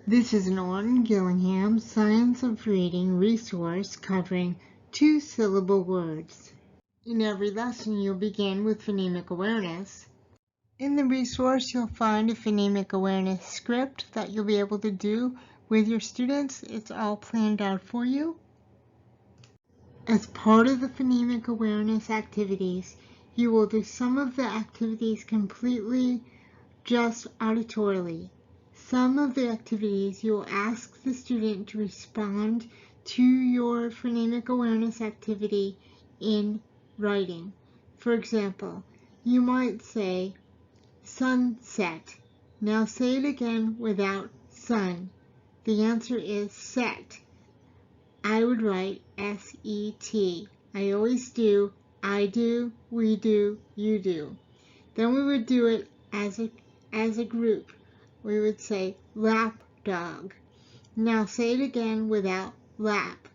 This is an Orton Gillingham Science of Reading resource covering 2-syllable words. In every lesson, you'll begin with phonemic awareness. In the resource, you'll find a phonemic awareness script that you'll be able to do with your students. It's all planned out for you. As part of the phonemic awareness activities, you will do some of the activities completely just auditorily. Some of the activities you will ask the student to respond to your phonemic awareness activity in writing. For example, you might say, sunset. Now say it again without sun. The answer is set. I would write S-E-T. I always do. I do, we do, you do. Then we would do it as a group. We would say lap dog. Now say it again without lap.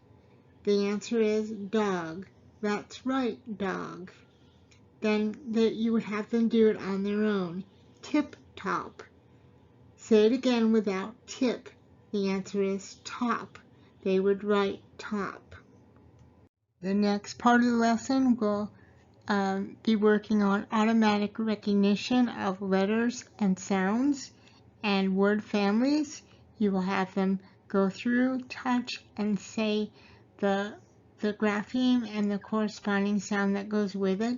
The answer is dog. That's right, dog. Then you would have them do it on their own. Tip top. Say it again without tip. The answer is top. They would write top. The next part of the lesson will be working on automatic recognition of letters and sounds and word families. You will have them go through, touch, and say the grapheme and the corresponding sound that goes with it.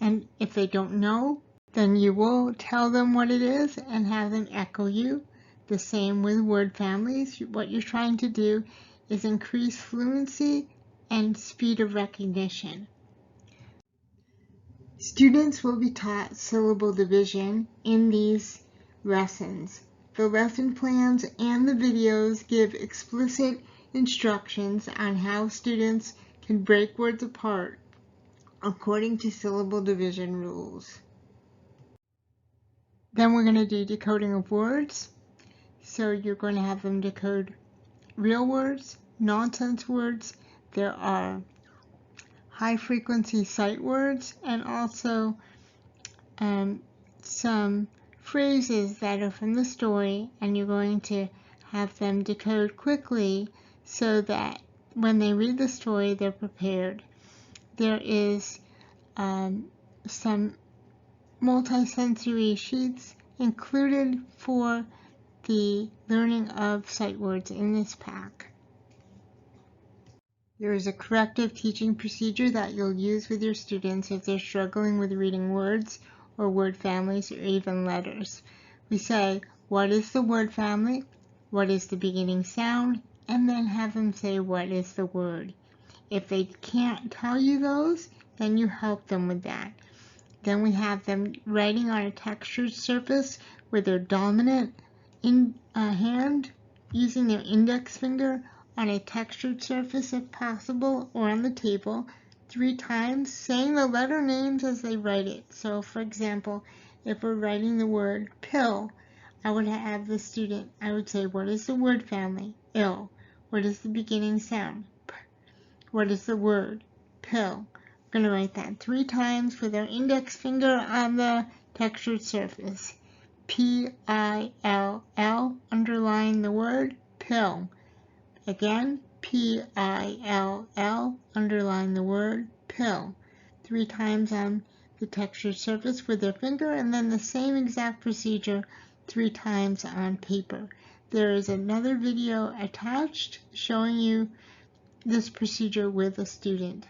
And if they don't know, then you will tell them what it is and have them echo you. The same with word families. What you're trying to do is increase fluency and speed of recognition. Students will be taught syllable division in these lessons. The lesson plans and the videos give explicit instructions on how students can break words apart according to syllable division rules. Then we're going to do decoding of words. So you're going to have them decode real words, nonsense words. There are high-frequency sight words and also some phrases that are from the story, and you're going to have them decode quickly so that when they read the story, they're prepared. There is some multisensory sheets included for the learning of sight words in this pack. There is a corrective teaching procedure that you'll use with your students if they're struggling with reading words or word families or even letters. We say, what is the word family? What is the beginning sound? And then have them say, what is the word? If they can't tell you those, then you help them with that. Then we have them writing on a textured surface with their dominant hand, using their index finger on a textured surface if possible, or on the table 3 times, saying the letter names as they write it. So for example, if we're writing the word pill, I would have the student, I would say, what is the word family? Ill. What is the beginning sound? P. What is the word? Pill. I'm going to write that 3 times with our index finger on the textured surface. P-I-L-L, underline the word pill. Again, P-I-L-L, underline the word pill. 3 times on the textured surface with their finger, and then the same exact procedure 3 times on paper. There is another video attached showing you this procedure with a student.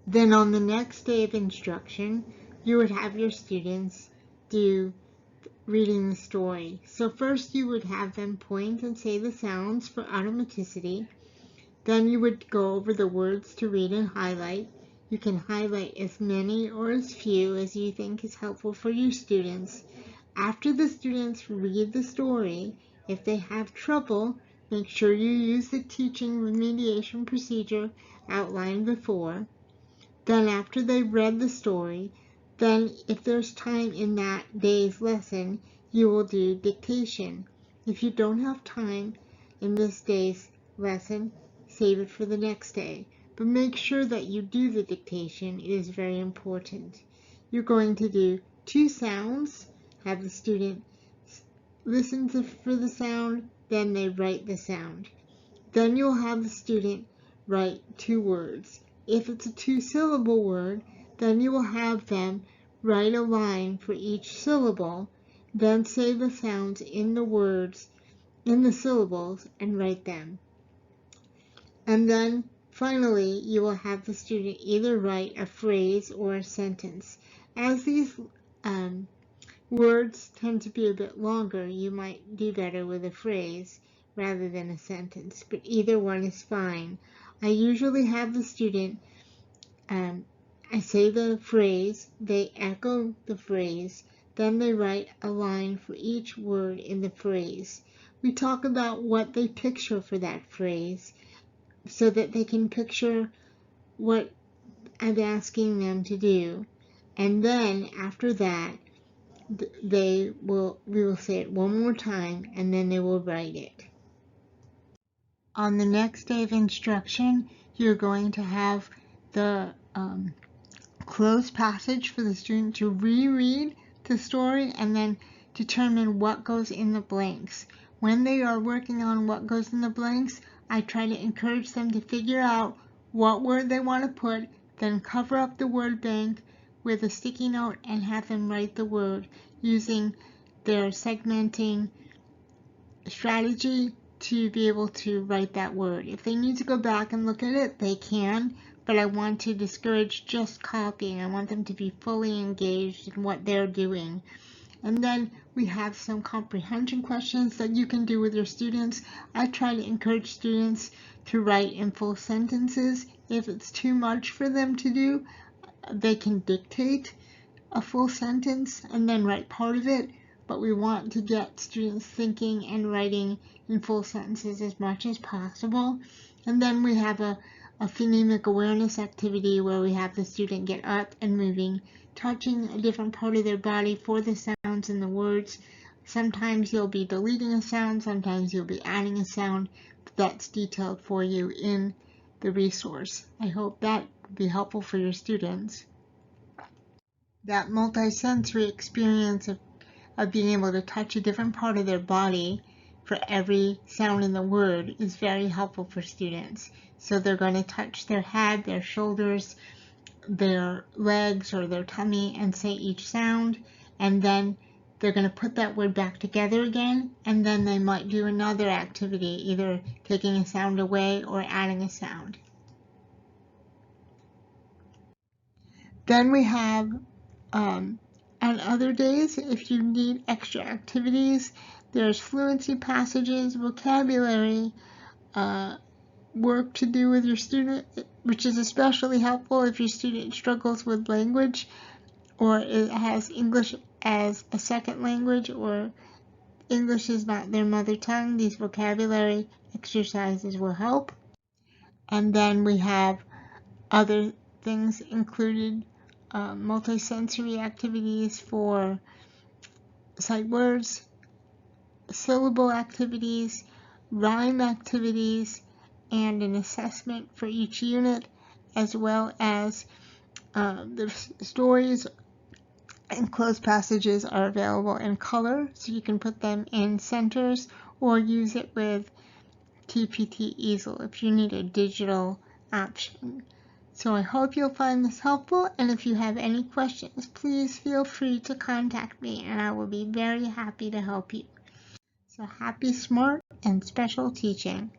Then on the next day of instruction, you would have your students do reading the story. So first you would have them point and say the sounds for automaticity. Then you would go over the words to read and highlight. You can highlight as many or as few as you think is helpful for your students. After the students read the story, if they have trouble, make sure you use the teaching remediation procedure outlined before. Then after they've read the story, then if there's time in that day's lesson, you will do dictation. If you don't have time in this day's lesson, save it for the next day. But make sure that you do the dictation. It is very important. You're going to do 2 sounds, have the student listen for the sound, then they write the sound. Then you'll have the student write 2 words. If it's a 2-syllable word, then you will have them write a line for each syllable, then say the sounds in the words, in the syllables, and write them. And then finally, you will have the student either write a phrase or a sentence. As these words tend to be a bit longer, you might do better with a phrase rather than a sentence, but either one is fine. I usually have the student, I say the phrase, they echo the phrase, then they write a line for each word in the phrase. We talk about what they picture for that phrase so that they can picture what I'm asking them to do. And then after that, we will say it one more time, and then they will write it. On the next day of instruction, you're going to have the closed passage for the student to reread the story and then determine what goes in the blanks. When they are working on what goes in the blanks, I try to encourage them to figure out what word they want to put, then cover up the word bank with a sticky note and have them write the word using their segmenting strategy to be able to write that word. If they need to go back and look at it, they can, but I want to discourage just copying. I want them to be fully engaged in what they're doing. And then we have some comprehension questions that you can do with your students. I try to encourage students to write in full sentences. If it's too much for them to do, they can dictate a full sentence and then write part of it, but we want to get students thinking and writing in full sentences as much as possible. And then we have a phonemic awareness activity where we have the student get up and moving, touching a different part of their body for the sounds and the words. Sometimes you'll be deleting a sound, sometimes you'll be adding a sound. That's detailed for you in the resource. I hope that will be helpful for your students. That multisensory experience of being able to touch a different part of their body for every sound in the word is very helpful for students. So they're going to touch their head, their shoulders, their legs, or their tummy and say each sound, and then they're going to put that word back together again, and then they might do another activity, either taking a sound away or adding a sound. Then we have on other days, if you need extra activities, there's fluency passages, vocabulary, work to do with your student, which is especially helpful if your student struggles with language or it has English as a second language or English is not their mother tongue. These vocabulary exercises will help. And then we have other things included, multisensory activities for sight words, syllable activities, rhyme activities, and an assessment for each unit, as well as the stories and closed passages are available in color, so you can put them in centers or use it with TPT easel if you need a digital option. So I hope you'll find this helpful, and if you have any questions, please feel free to contact me and I will be very happy to help you. So happy, smart, and special teaching.